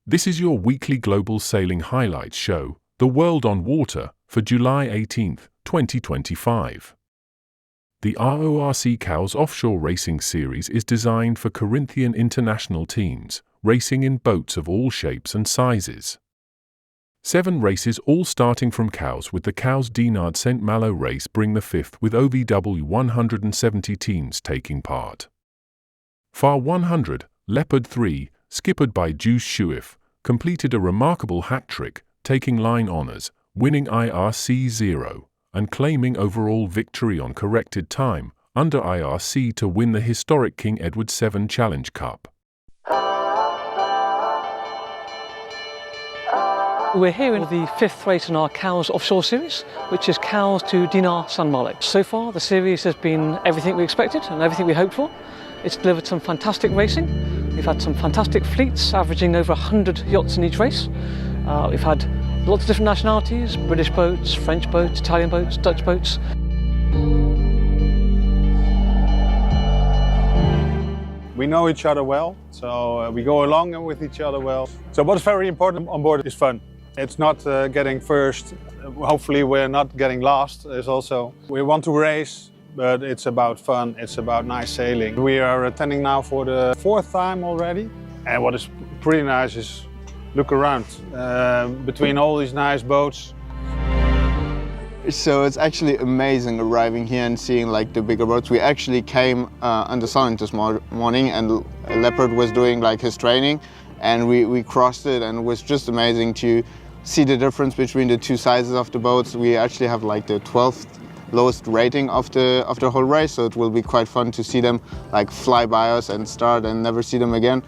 This is your weekly global sailing highlights show, The World on Water, for July 18, 2025. The RORC-Cowes Offshore Racing Series is designed for Corinthian international teams, racing in boats of all shapes and sizes. 7 races all starting from Cowes, with the Cup-ROLEX Malo race bring the 5th, with OVW 170 teams taking part. Farr 100, Leopard 3, skippered by Joost Schuijf, completed a remarkable hat-trick, taking line honours, winning IRC Zero, and claiming overall victory on corrected time, under IRC, to win the historic King Edward VII Challenge Cup. We're here in the 5th race in our Cowes Offshore Series, which is Cup-ROLEX. So far, the series has been everything we expected and everything we hoped for. It's delivered some fantastic racing. We've had some fantastic fleets, averaging over 100 yachts in each race. We've had lots of different nationalities: British boats, French boats, Italian boats, Dutch boats. We know each other well, so we go along with each other well. So what's very important on board is fun. It's not getting first. Hopefully we're not getting last. It's also, we want to race, but it's about fun. It's about nice sailing. We are attending now for the 4th time already. And what is pretty nice is look around between all these nice boats. So it's actually amazing arriving here and seeing like the bigger boats. We actually came under sun this morning, and Leopard was doing like his training, and we crossed it, and it was just amazing to see the difference between the two sizes of the boats. We actually have like the 12th lowest rating of the whole race, so it will be quite fun to see them like fly by us and start and never see them again.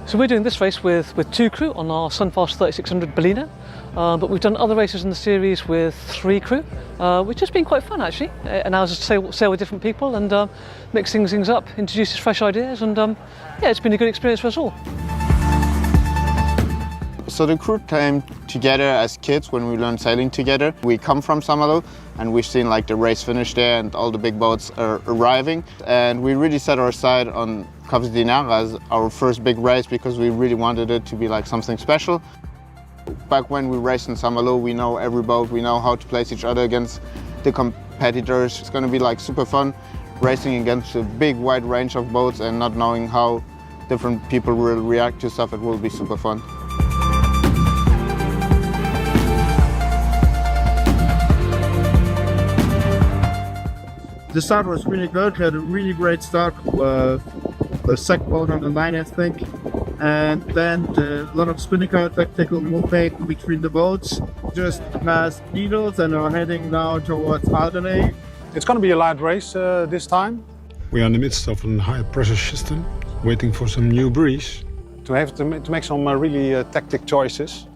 So we're doing this race with 2 crew on our Sunfast 3600 Bellina, but we've done other races in the series with 3 crew, which has been quite fun actually. It allows us to sail with different people and mix things up, introduces fresh ideas, and yeah, it's been a good experience for us all. So the crew came together as kids when we learned sailing together. We come from Malo, and we've seen like the race finish there and all the big boats are arriving. And we really set our sight on Cup-ROLEX as our first big race because we really wanted it to be like something special. Back when we raced in Malo, we know every boat, we know how to place each other against the competitors. It's going to be like super fun racing against a big wide range of boats and not knowing how different people will react to stuff. It will be super fun. The start was really good. We had a really great start. The second boat on the line, I think. And then a lot of spinnaker tactical movement between the boats. Just past Needles and are heading now towards Alderney. It's going to be a light race this time. We are in the midst of a high pressure system, waiting for some new breeze. To make some really tactic choices,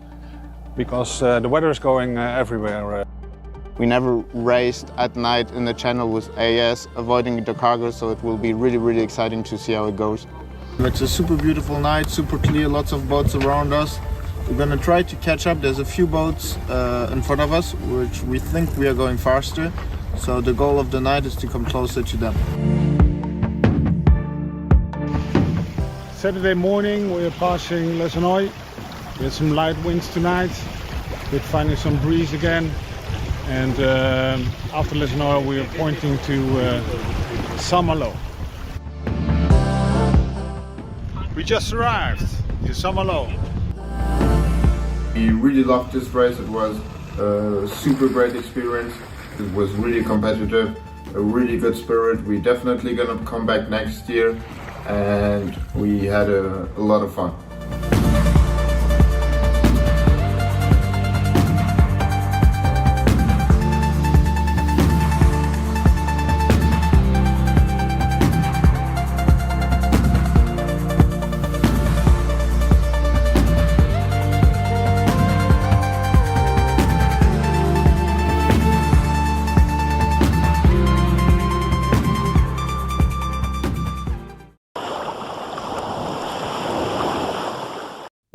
because the weather is going everywhere. We never raced at night in the channel with AS, avoiding the cargo, so it will be really, really exciting to see how it goes. It's a super beautiful night, super clear, lots of boats around us. We're going to try to catch up. There's a few boats in front of us, which we think we are going faster. So the goal of the night is to come closer to them. Saturday morning we are passing Les Hanoï. We had some light winds tonight. We're finding some breeze again. And after Les Hanoï we are pointing to Malo. We just arrived in Malo. We really loved this race. It was a super great experience. It was really competitive, a really good spirit. We're definitely gonna come back next year, and we had a lot of fun.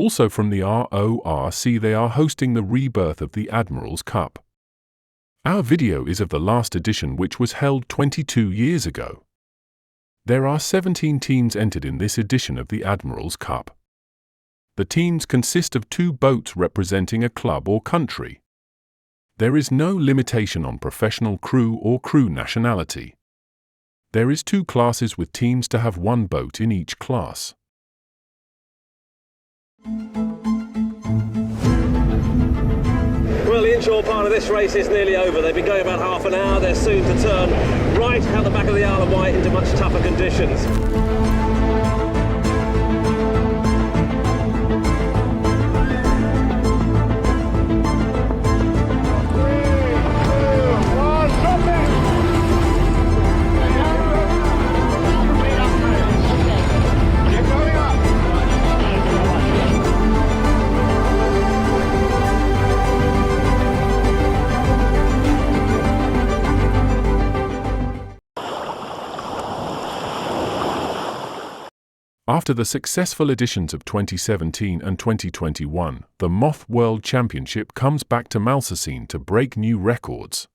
Also from the RORC, they are hosting the rebirth of the Admirals Cup. Our video is of the last edition, which was held 22 years ago. There are 17 teams entered in this edition of the Admirals Cup. The teams consist of 2 boats representing a club or country. There is no limitation on professional crew or crew nationality. There is 2 classes with teams to have 1 boat in each class. Well, the inshore part of this race is nearly over. They've been going about half an hour. They're soon to turn right out the back of the Isle of Wight into much tougher conditions. After the successful editions of 2017 and 2021, the Moth World Championship comes back to Malsasine to break new records.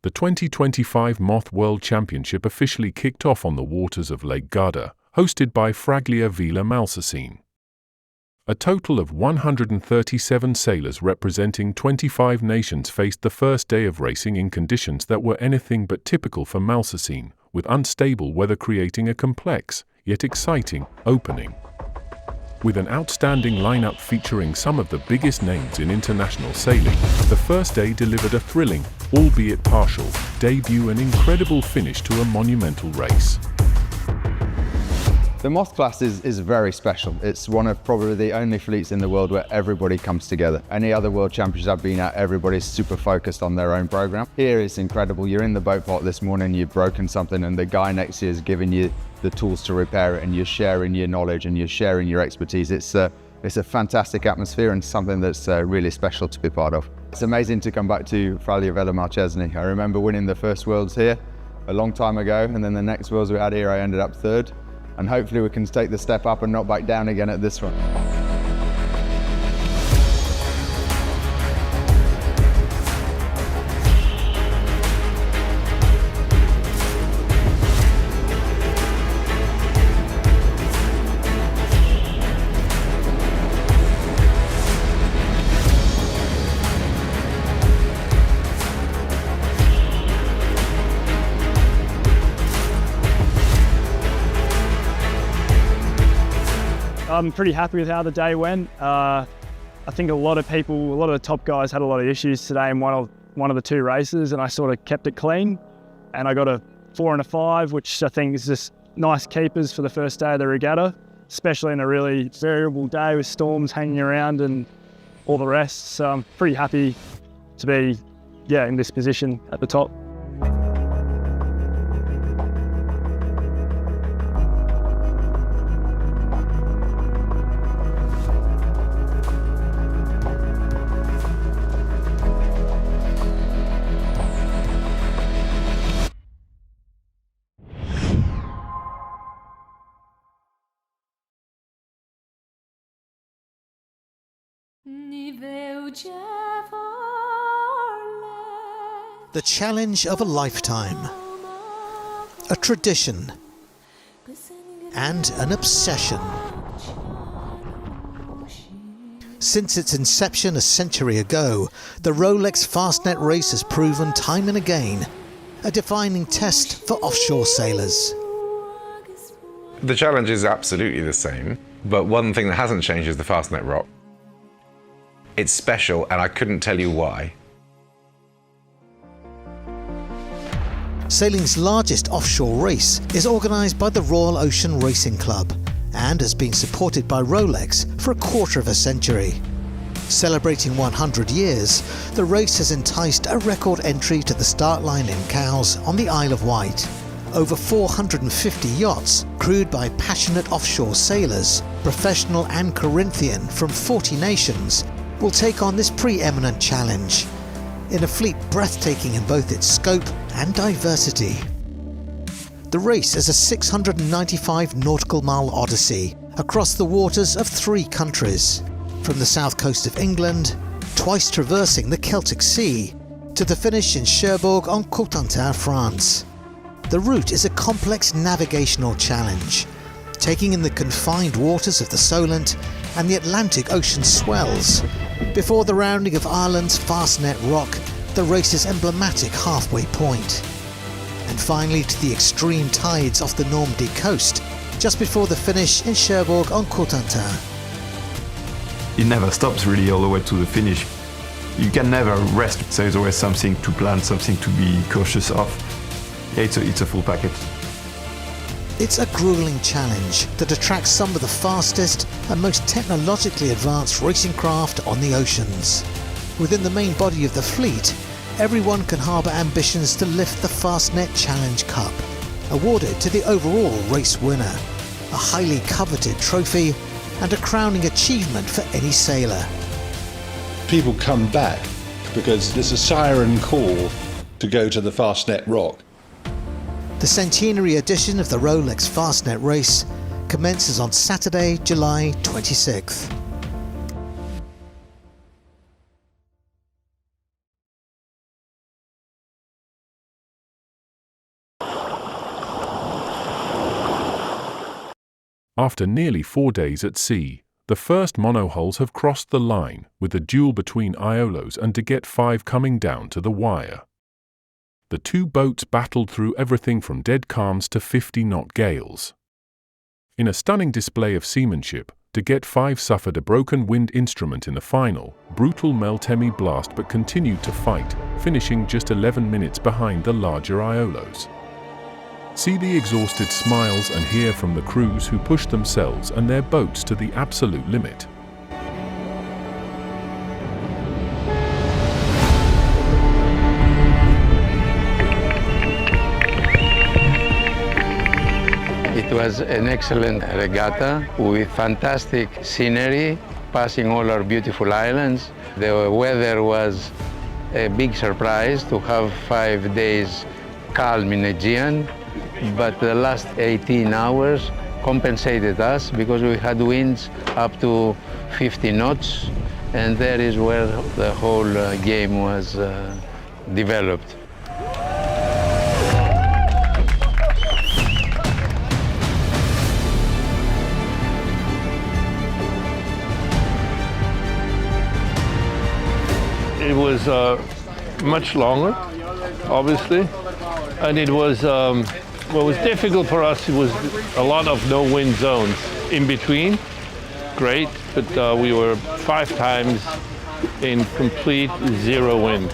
The 2025 Moth World Championship officially kicked off on the waters of Lake Garda, hosted by Fraglia Vila Malsasine. A total of 137 sailors representing 25 nations faced the first day of racing in conditions that were anything but typical for Malsasine, with unstable weather creating a complex, yet exciting, opening. With an outstanding lineup featuring some of the biggest names in international sailing, the first day delivered a thrilling, albeit partial, debut and incredible finish to a monumental race. The Moth class is very special. It's one of probably the only fleets in the world where everybody comes together. Any other world championships I've been at, everybody's super focused on their own program. Here it's incredible. You're in the boat pot this morning, you've broken something, and the guy next to you is giving you the tools to repair it, and you're sharing your knowledge and you're sharing your expertise. It's a fantastic atmosphere and something that's really special to be part of. It's amazing to come back to Fraglia Vila Malsasine. I remember winning the first Worlds here a long time ago, and then the next Worlds we had here I ended up 3rd. And hopefully we can take the step up and not back down again at this one. I'm pretty happy with how the day went. I think a lot of the top guys had a lot of issues today in one of the 2 races, and I sort of kept it clean. And I got a 4 and a 5, which I think is just nice keepers for the first day of the regatta, especially in a really variable day with storms hanging around and all the rest. So I'm pretty happy to be, in this position at the top. The challenge of a lifetime, a tradition, and an obsession. Since its inception a century ago, the RORC Fastnet race has proven time and again a defining test for offshore sailors. The challenge is absolutely the same, but one thing that hasn't changed is the Fastnet rock. It's special, and I couldn't tell you why. Sailing's largest offshore race is organised by the Royal Ocean Racing Club and has been supported by RORC for a quarter of a century. Celebrating 100 years, the race has enticed a record entry to the start line in Cowes on the Isle of Wight. Over 450 yachts, crewed by passionate offshore sailors, professional and Corinthian from 40 nations, will take on this preeminent challenge, in a fleet breathtaking in both its scope and diversity. The race is a 695 nautical mile odyssey across the waters of 3 countries, from the south coast of England, twice traversing the Celtic Sea, to to the finish in Cherbourg en Cotentin, France. The route is a complex navigational challenge, taking in the confined waters of the Solent and the Atlantic Ocean swells, before the rounding of Ireland's Fastnet Rock, the race's emblematic halfway point. And finally to the extreme tides off the Normandy coast, just before the finish in Cherbourg en Cotentin. It never stops really all the way to the finish. You can never rest, so there's always something to plan, something to be cautious of. Yeah, it's a full package. It's a grueling challenge that attracts some of the fastest and most technologically advanced racing craft on the oceans. Within the main body of the fleet, everyone can harbour ambitions to lift the Fastnet Challenge Cup, awarded to the overall race winner, a highly coveted trophy and a crowning achievement for any sailor. People come back because there's a siren call to go to the Fastnet Rock. The centenary edition of the RORC Fastnet race commences on Saturday, July 26th. After nearly 4 days at sea, the first monohulls have crossed the line, with the duel between Iolos and De Get 5 coming down to the wire. The two boats battled through everything from dead calms to 50-knot gales. In a stunning display of seamanship, De Get 5 suffered a broken wind instrument in the final, brutal Meltemi blast, but continued to fight, finishing just 11 minutes behind the larger Iolos. See the exhausted smiles and hear from the crews who pushed themselves and their boats to the absolute limit. It was an excellent regatta with fantastic scenery, passing all our beautiful islands. The weather was a big surprise to have 5 days calm in Aegean, but the last 18 hours compensated us because we had winds up to 50 knots, and that is where the whole game was developed. It was much longer, obviously, and it was what was difficult for us. It was a lot of no-wind zones in between. Great, but we were 5 times in complete zero wind.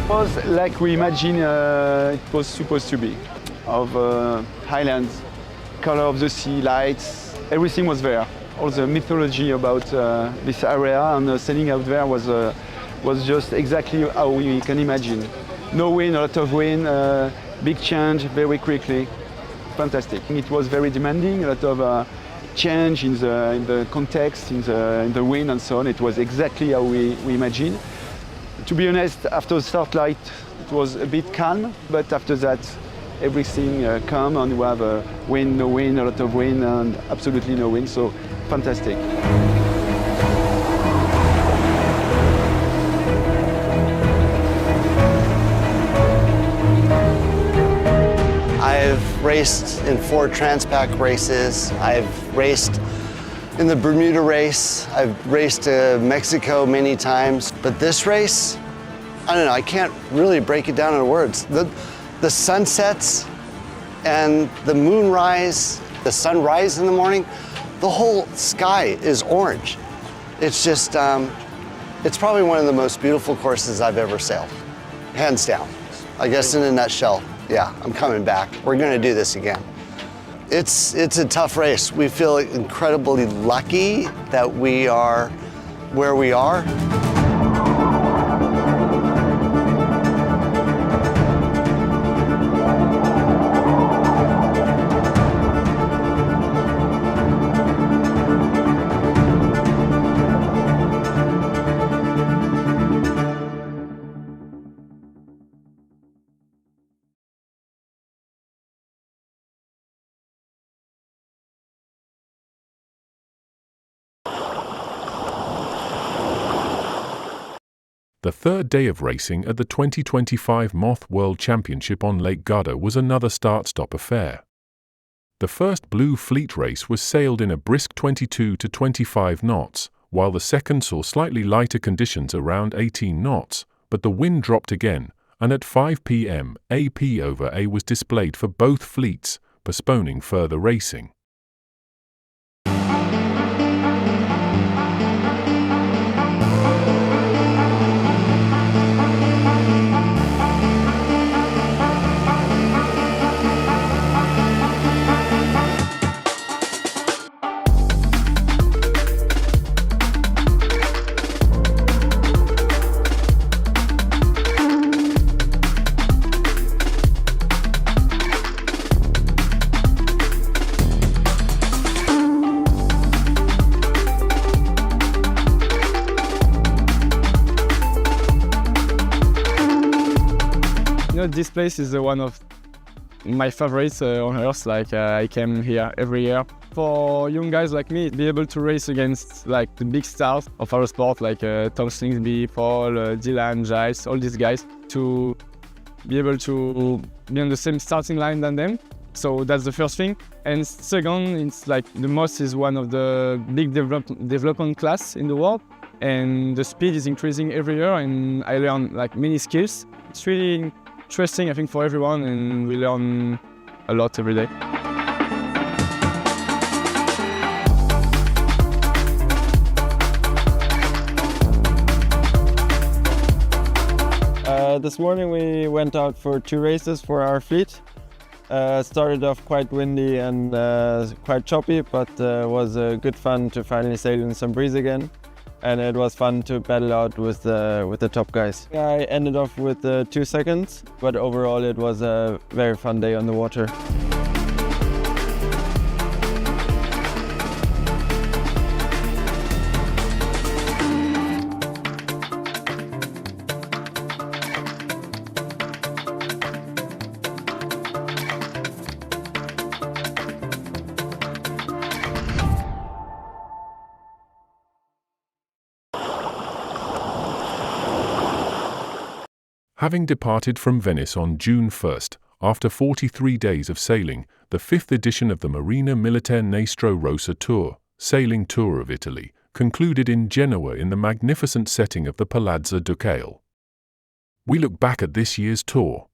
It was like we imagined it was supposed to be, of highlands, color of the sea, lights, everything was there. All the mythology about this area and sailing out there was just exactly how we can imagine. No wind, a lot of wind, big change very quickly. Fantastic. It was very demanding, a lot of change in the context, in the wind and so on. It was exactly how we imagined. To be honest, after the start light, it was a bit calm, but after that, everything calm, and we have wind, no wind, a lot of wind, and absolutely no wind, so fantastic. I've raced in 4 Transpac races. I've raced in the Bermuda race. I've raced Mexico many times, but this race, I don't know, I can't really break it down in words. The sunsets and the moonrise, the sunrise in the morning, the whole sky is orange. It's just, it's probably one of the most beautiful courses I've ever sailed, hands down. I guess in a nutshell, yeah, I'm coming back. We're gonna do this again. It's a tough race. We feel incredibly lucky that we are where we are. The third day of racing at the 2025 Moth World Championship on Lake Garda was another start-stop affair. The first Blue Fleet race was sailed in a brisk 22 to 25 knots, while the second saw slightly lighter conditions around 18 knots, but the wind dropped again, and at 5 p.m. AP/A was displayed for both fleets, postponing further racing. This place is one of my favorites on Earth. I came here every year. For young guys like me, be able to race against the big stars of our sport, like Tom Slingsby, Paul, Dylan, Giles, all these guys, to be able to be on the same starting line than them. So that's the first thing. And second, it's the Moth is one of the big development class in the world, and the speed is increasing every year, and I learn many skills. It's really interesting, I think, for everyone, and we learn a lot every day. This morning we went out for 2 races for our fleet. Started off quite windy and quite choppy, but was good fun to finally sail in some breeze again. And it was fun to battle out with the top guys. I ended off with 2 seconds, but overall it was a very fun day on the water. Having departed from Venice on June 1st, after 43 days of sailing, the 5th edition of the Marina Militare Nastro Rossa Tour, Sailing Tour of Italy, concluded in Genoa in the magnificent setting of the Palazzo Ducale. We look back at this year's tour.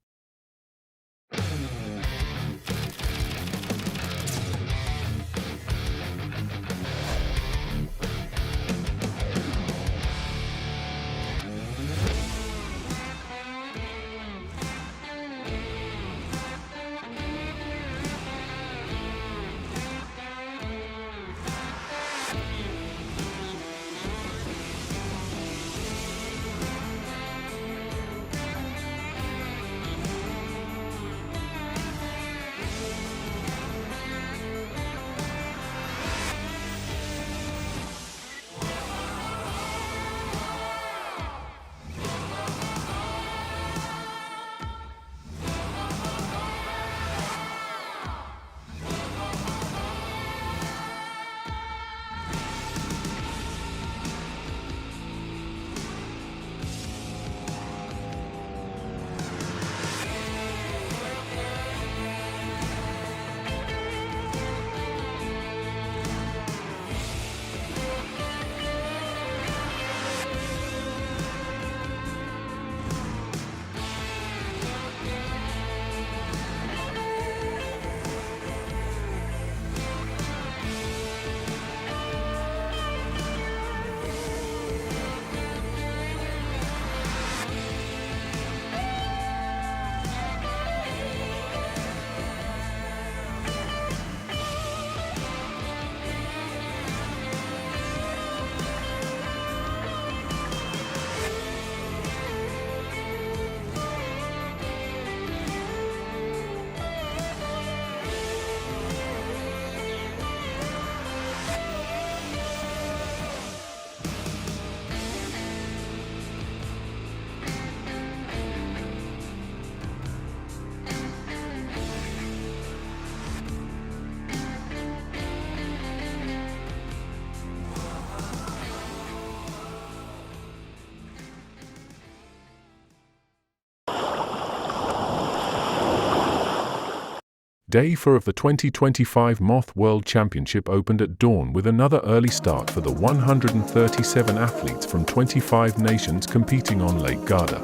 Day 4 of the 2025 Moth World Championship opened at dawn with another early start for the 137 athletes from 25 nations competing on Lake Garda.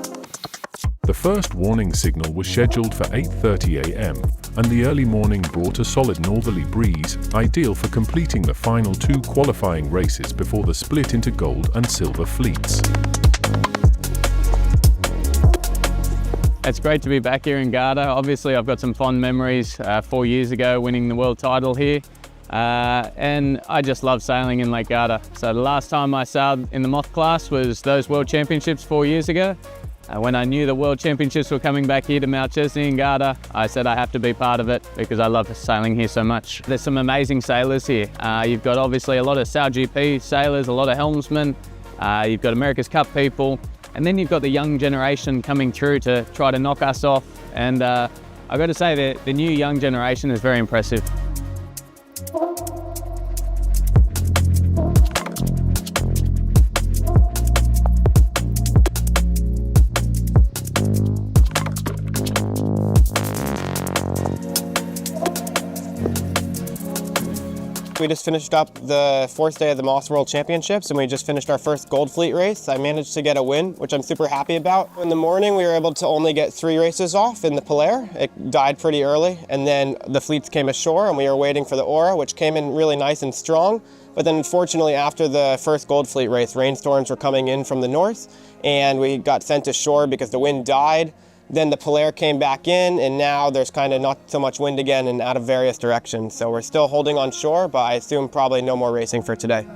The first warning signal was scheduled for 8:30 a.m, and the early morning brought a solid northerly breeze, ideal for completing the final 2 qualifying races before the split into gold and silver fleets. It's great to be back here in Garda. Obviously, I've got some fond memories 4 years ago winning the world title here. And I just love sailing in Lake Garda. So the last time I sailed in the Moth class was those World Championships 4 years ago. When I knew the World Championships were coming back here to Mount Chesney in Garda, I said I have to be part of it because I love sailing here so much. There's some amazing sailors here. You've got obviously a lot of Sail GP sailors, a lot of helmsmen. You've got America's Cup people. And then you've got the young generation coming through to try to knock us off. And I've got to say that the new young generation is very impressive. We just finished up the 4th day of the Moth World Championships, and we just finished our first Gold Fleet race. I managed to get a win, which I'm super happy about. In the morning, we were able to only get 3 races off in the Polaire. It died pretty early, and then the fleets came ashore, and we were waiting for the Aura, which came in really nice and strong. But then unfortunately, after the first Gold Fleet race, rainstorms were coming in from the north, and we got sent ashore because the wind died. Then the Polaire came back in, and now there's kind of not so much wind again and out of various directions. So we're still holding on shore, but I assume probably no more racing for today.